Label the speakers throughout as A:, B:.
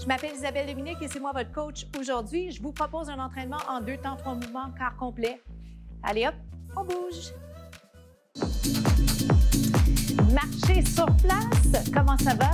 A: Je m'appelle Isabelle Dominique et c'est moi votre coach aujourd'hui. Je vous propose un entraînement en 2 temps, 3 mouvements, quart complet. Allez hop, on bouge. Marcher sur place, comment ça va?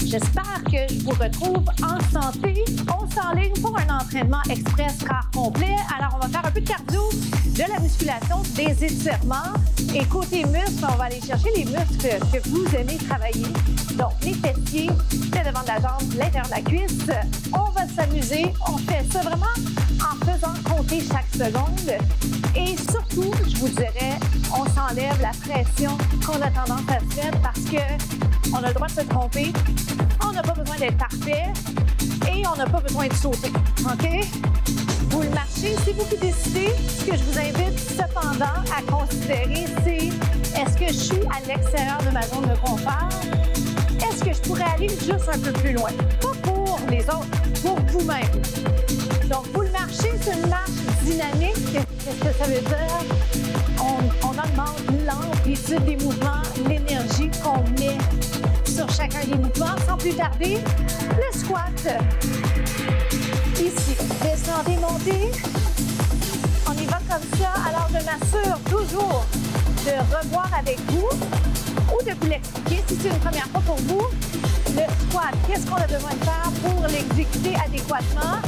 A: J'espère que je vous retrouve en santé. On s'enligne pour un entraînement express quart complet. Alors, on va faire un peu de cardio, de la musculation, des étirements. Et côté muscles, on va aller chercher les muscles que vous aimez travailler. Donc, les fessiers, le devant de la jambe, l'intérieur de la cuisse. On va s'amuser. On fait ça vraiment en faisant compter chaque seconde. Et surtout, je vous dirais, on s'enlève la pression qu'on a tendance à se mettre parce qu'on a le droit de se tromper. On n'a pas besoin d'être parfait et on n'a pas besoin de sauter. OK? Vous le marchez, c'est vous qui décidez. Ce que je vous invite cependant à considérer, c'est est-ce que je suis à l'extérieur de ma zone de confort? Est-ce que je pourrais aller juste un peu plus loin? Pas pour les autres, pour vous-même. Donc, vous le marchez, c'est une marche dynamique. Qu'est-ce que ça veut dire? On augmente l'amplitude des mouvements, l'énergie qu'on met sur chacun des mouvements. Sans plus tarder, le squat. Ici, descendez, montez. On y va comme ça. Alors, je m'assure toujours de revoir avec vous ou de vous l'expliquer si c'est une première fois pour vous. Le squat, qu'est-ce qu'on a besoin de faire pour l'exécuter adéquatement?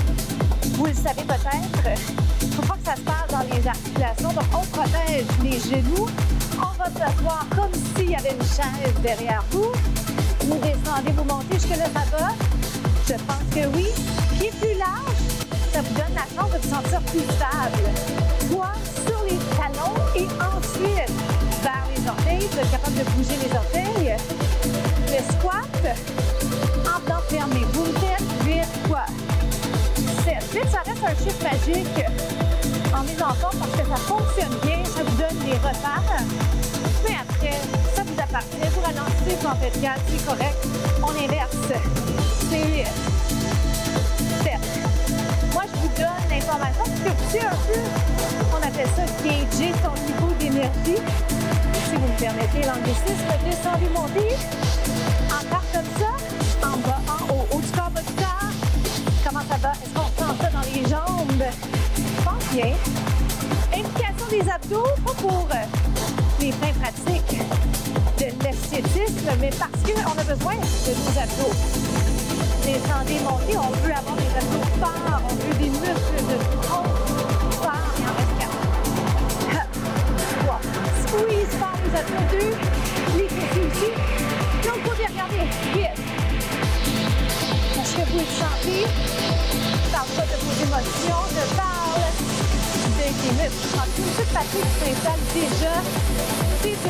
A: Vous le savez peut-être. Il ne faut pas que ça se passe dans les articulations. Donc, on protège les genoux. On va s'asseoir comme s'il y avait une chaise derrière vous. Vous descendez, vous montez. Jusque-là, ça va? Je pense que oui. Pied plus large, ça vous donne la chance de vous sentir plus stable. Poids sur les talons et ensuite vers les orteils. Vous êtes capable de bouger les orteils. Le squat, en temps fermé. Vous me faites 8 fois. 7. 8, ça reste un chiffre magique en mise en forme parce que ça fonctionne bien, ça vous donne des repères. Mais après, ça vous appartient. Vous ralentissez, vous en faites 4, c'est correct. On inverse. C'est 8. 7. Moi, je vous donne l'information parce que vous savez un peu, on appelle ça gager son niveau d'énergie. Si vous me permettez l'anglicisme, descendez, montez. Encore comme ça, en bas, en haut, haut du corps, bas du corps. Comment ça va? Est-ce qu'on sent ça dans les jambes? Je pense bien. Implication des abdos, pas pour les fins pratiques de l'esthétisme, mais parce qu'on a besoin de nos abdos. Descendez, montez, on veut avoir des abdos forts, on veut des muscles de tronc forts, il en reste 4. 3. Squeeze fort les abdos, 2. Les fessiers ici. L'autre côté, regardez. 8. Est-ce que vous le sentez? Je parle pas de vos émotions, je parle de des muscles. Je pense qu'une petite partie qui s'installe déjà. C'est 2.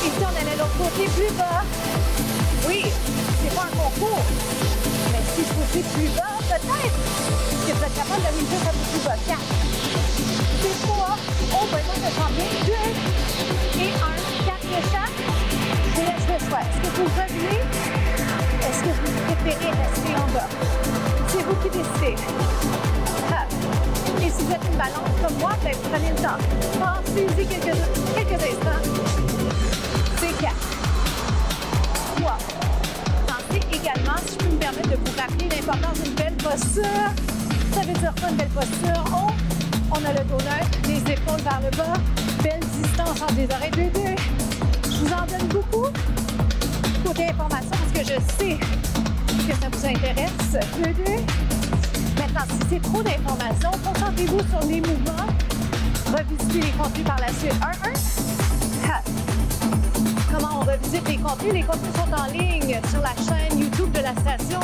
A: Ici, on allait de l'autre côté, plus bas. Oui, c'est pas un concours. Mais si je poussais plus bas, peut-être que vous êtes capable d'aller juste un peu plus bas. 4. C'est 3. Oh, ben moi, je sens bien. 2. Et 1. 4 de chaque. Je vous laisse le choix. Est-ce que vous revenez? Est-ce que vous préférez rester en bas? C'est vous qui décidez. Et si vous êtes une balance comme moi, ben, prenez le temps. Pensez-y quelques instants. C'est 4. 3. Pensez également, si je peux me permettre de vous rappeler l'importance d'une belle posture. Ça veut dire quoi une belle posture? On a le dos neutre, les épaules vers le bas. Belle distance entre les oreilles. 2, 2. Je vous en donne beaucoup. Côté information, parce que je sais que ça vous intéresse. 2, 2. Maintenant, si c'est trop d'informations, concentrez-vous sur les mouvements. Revisitez les contenus par la suite. 1, 1. Comment on revisite les contenus? Les contenus sont en ligne sur la chaîne YouTube de la station.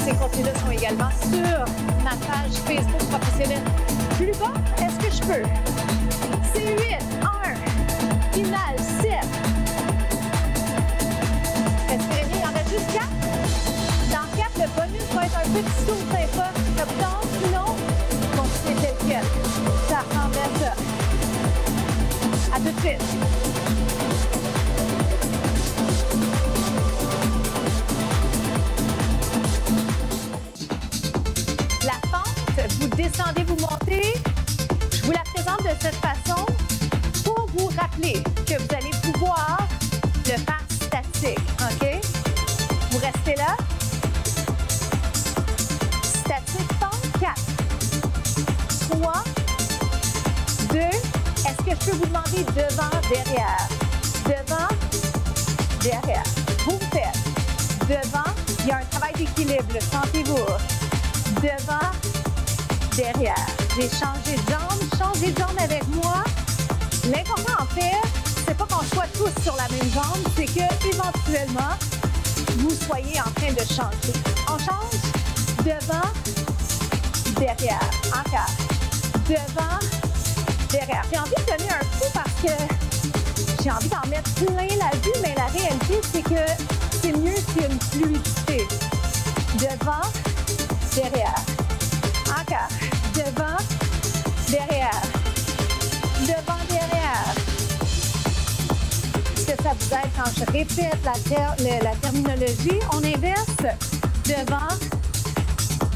A: Ces contenus-là sont également sur ma page Facebook professionnelle. Plus bas, est-ce que je peux? C'est 8. 1. Final, 7. Respirez bien, il en reste juste 4. Dans 4, le bonus va être un petit saut sympa. Ça vous tente? Sinon, continuez tel quel. Ça ressemble à ça. À tout de suite. La pente, vous descendez, vous montez. Je vous la présente de cette façon pour vous rappeler que vous allez pouvoir le faire statique, OK? Vous restez là. que je peux vous demander devant, derrière? Devant, derrière. Vous faites. Devant, il y a un travail d'équilibre, sentez-vous. Devant, derrière. J'ai changé de jambe, changez de jambe avec moi. L'important en fait, c'est pas qu'on soit tous sur la même jambe, c'est que éventuellement, vous soyez en train de changer. On change. Devant, derrière. Encore. Devant, derrière. J'ai envie de donner un coup parce que j'ai envie d'en mettre plein la vue, mais la réalité, c'est que c'est mieux s'il y a une fluidité. Devant, derrière. Encore. Devant, derrière. Devant, derrière. Est-ce que ça vous aide quand je répète la terminologie? On inverse. Devant,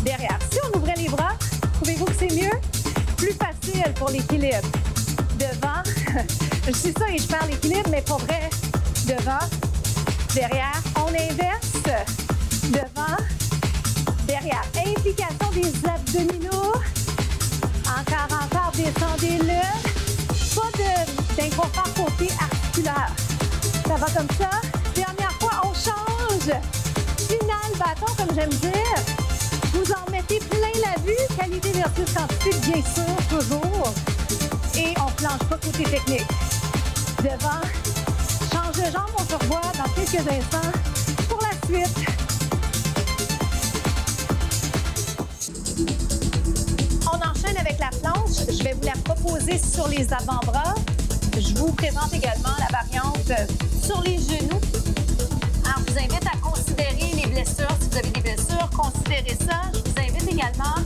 A: derrière. Si on ouvrait les bras, trouvez-vous que c'est mieux? Plus facile pour l'équilibre. Devant, je suis ça et je perds l'équilibre, mais pour vrai, devant, derrière. On inverse. Devant, derrière. Implication des abdominaux. Encore, descendez-le. Pas d'inconfort côté articulaire. Ça va comme ça. Dernière fois, on change. Final bâton, comme j'aime dire. Vous en mettez plein la vue. Qualité versus quantité, bien sûr, toujours. Et on ne planche pas côté technique. Devant. Change de jambe, on se revoit dans quelques instants pour la suite. On enchaîne avec la planche. Je vais vous la proposer sur les avant-bras. Je vous présente également la variante sur les genoux. Alors, je vous invite à considérer les blessures. Si vous avez des blessures, considérez ça. Je vous invite également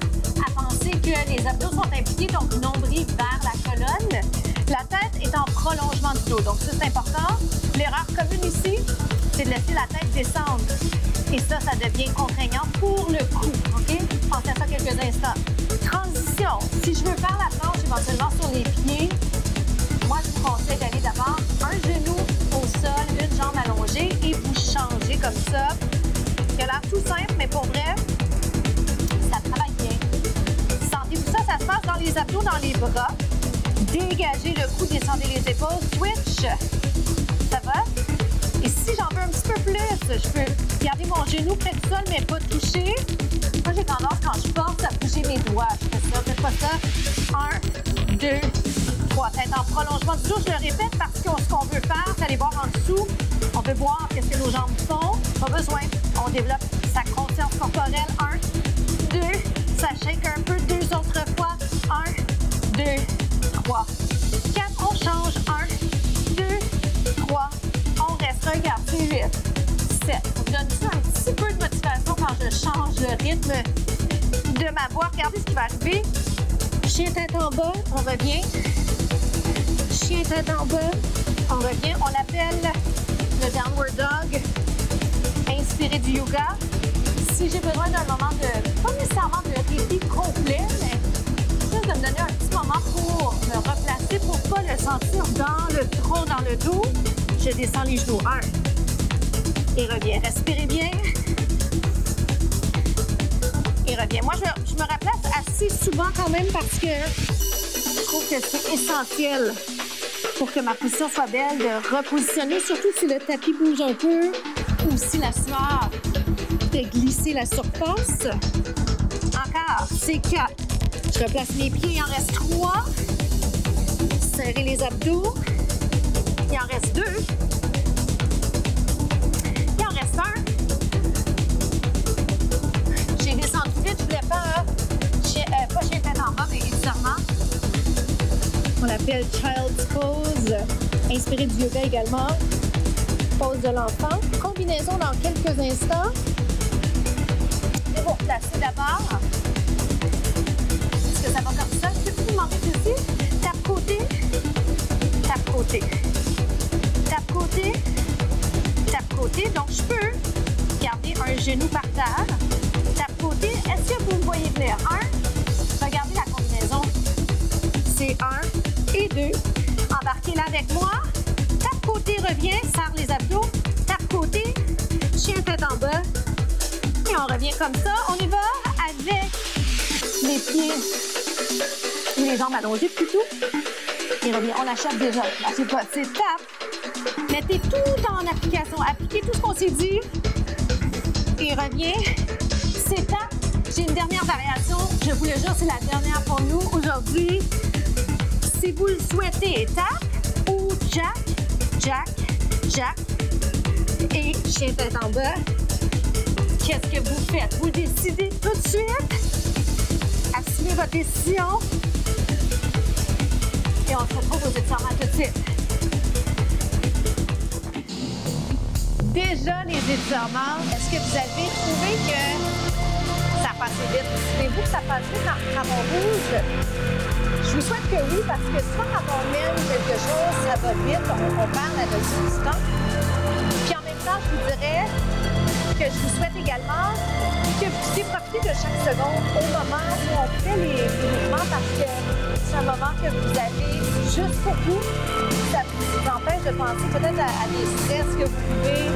A: à penser que les abdos sont impliqués, donc nombril vers la colonne. La tête est en prolongement du dos, donc ça, c'est important. L'erreur commune ici, c'est de laisser la tête descendre. Et ça devient contraignant pour le cou, OK? Pensez à ça quelques instants. Transition. Si je veux faire la planche éventuellement sur les pieds, moi, je vous conseille d'aller d'abord un genou au sol, une jambe allongée et vous changez comme ça. Ça a l'air tout simple, mais pour vrai, ça travaille bien. Sentez-vous ça? Ça se passe dans les abdos, dans les bras. Dégagez le cou, descendez les épaules. Switch. Ça va? Et si j'en veux un petit peu plus, je peux garder mon genou près du sol, mais pas toucher. Moi, j'ai tendance, quand je porte, à bouger mes doigts. Je fais ça, faites pas ça. 1, 2, 3. Tête en prolongement du dos. Je le répète parce que ce qu'on veut faire, c'est aller voir en dessous. On veut voir qu'est-ce que nos jambes font. Pas besoin. On développe sa conscience corporelle. 1, 2. Ça shake un peu. 2 autres fois. 1, 2, 3. 4. On change. 1, 2, 3. On reste. Regardez. 8, 7. On donne ça un petit peu de motivation quand je change le rythme de ma voix. Regardez ce qui va arriver. Chien tête en bas. On revient. Chien tête en bas. On revient. On appelle le downward dog. Inspirez du yoga. Si j'ai besoin d'un moment de, pas nécessairement de répit complet, mais juste de me donner un petit moment pour me replacer, pour ne pas le sentir dans le tronc, dans le dos, je descends les genoux. 1. Et reviens. Respirez bien. Et reviens. Moi, je me replace assez souvent quand même parce que je trouve que c'est essentiel pour que ma position soit belle de repositionner, surtout si le tapis bouge un peu ou si la sueur fait glisser la surface. Encore, c'est 4. Je replace mes pieds, il en reste 3. Serrez les abdos. Il en reste 2. Il en reste 1. J'ai descendu vite, je voulais pas chien tête en bas, mais étirement. On l'appelle Child's Pose. Inspiré du yoga également. Pose de l'enfant. Combinaison dans quelques instants. Et vous replacez d'abord. Est-ce que ça va comme ça? Est-ce que vous demandez ceci? Tape côté. Tape côté. Tape côté. Tape côté. Donc, je peux garder un genou par terre. Tape côté. Est-ce que vous me voyez venir? 1. Regardez la combinaison. C'est 1 et 2. Embarquez-la avec moi. Tape côté, reviens. Serre les abdos. Tape côté. Chien tête en bas. Et on revient comme ça. On y va avec les pieds ou les jambes allongées plutôt. Il revient. On achète déjà. C'est pas. C'est tape. Mettez tout en application. Appliquez tout ce qu'on s'est dit. Il revient. C'est tape. J'ai une dernière variation. Je vous le jure, c'est la dernière pour nous aujourd'hui. Si vous le souhaitez, tape ou jack, jack, jack. Et chien tête en bas. Qu'est-ce que vous faites? Vous décidez tout de suite. Assumez votre décision. Et on se retrouve aux étirements tout de suite. Déjà, les étirements, est-ce que vous avez trouvé que ça passait vite? Trouvez-vous que ça passe vite quand on bouge? Je vous souhaite que oui, parce que souvent, quand on mène quelque chose, ça va vite, on perd la notion du temps. Puis en même temps, je vous dirais que je vous souhaite également que vous puissiez profiter de chaque seconde au moment où on fait les mouvements, parce que c'est un moment que vous avez juste pour vous. Ça vous empêche de penser peut-être à des stress que vous vivez,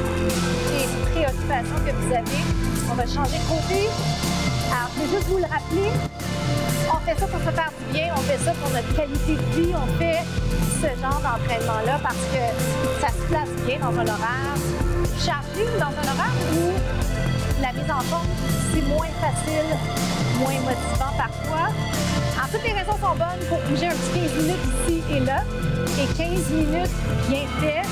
A: des préoccupations que vous avez. On va changer de côté. Alors, je vais juste vous le rappeler. On fait ça pour se faire du bien, on fait ça pour notre qualité de vie, on fait ce genre d'entraînement-là parce que ça se place bien dans un horaire chargé, dans un horaire où la mise en forme, c'est moins facile, moins motivant parfois. En toutes les raisons sont bonnes pour bouger un petit 15 minutes ici et là. Et 15 minutes bien fait,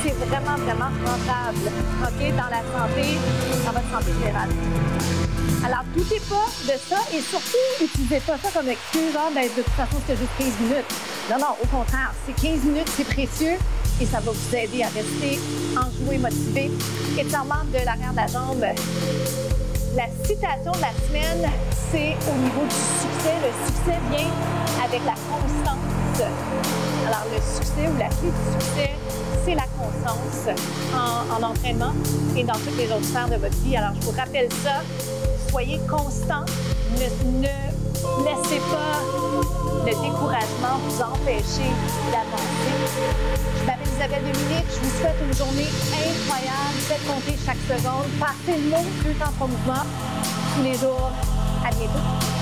A: c'est vraiment, vraiment rentable, OK, dans la santé, dans votre santé générale. Alors, doutez pas de ça et surtout, n'utilisez pas ça comme excuse, ben, de toute façon, c'est juste 15 minutes. Non, non, au contraire, c'est 15 minutes, c'est précieux et ça va vous aider à rester enjoué, motivé. Étirement de l'arrière de la jambe. La citation de la semaine, c'est au niveau du succès. Le succès vient avec la constance. Alors, le succès ou la clé du succès, c'est la constance en entraînement et dans toutes les autres sphères de votre vie. Alors, je vous rappelle ça. Soyez constant. Ne laissez pas le découragement vous empêcher d'avancer. Je m'appelle Isabelle Dominique. Je vous souhaite une journée incroyable. Faites compter chaque seconde. Passez le mot, plus temps pour mouvement tous les jours. À bientôt.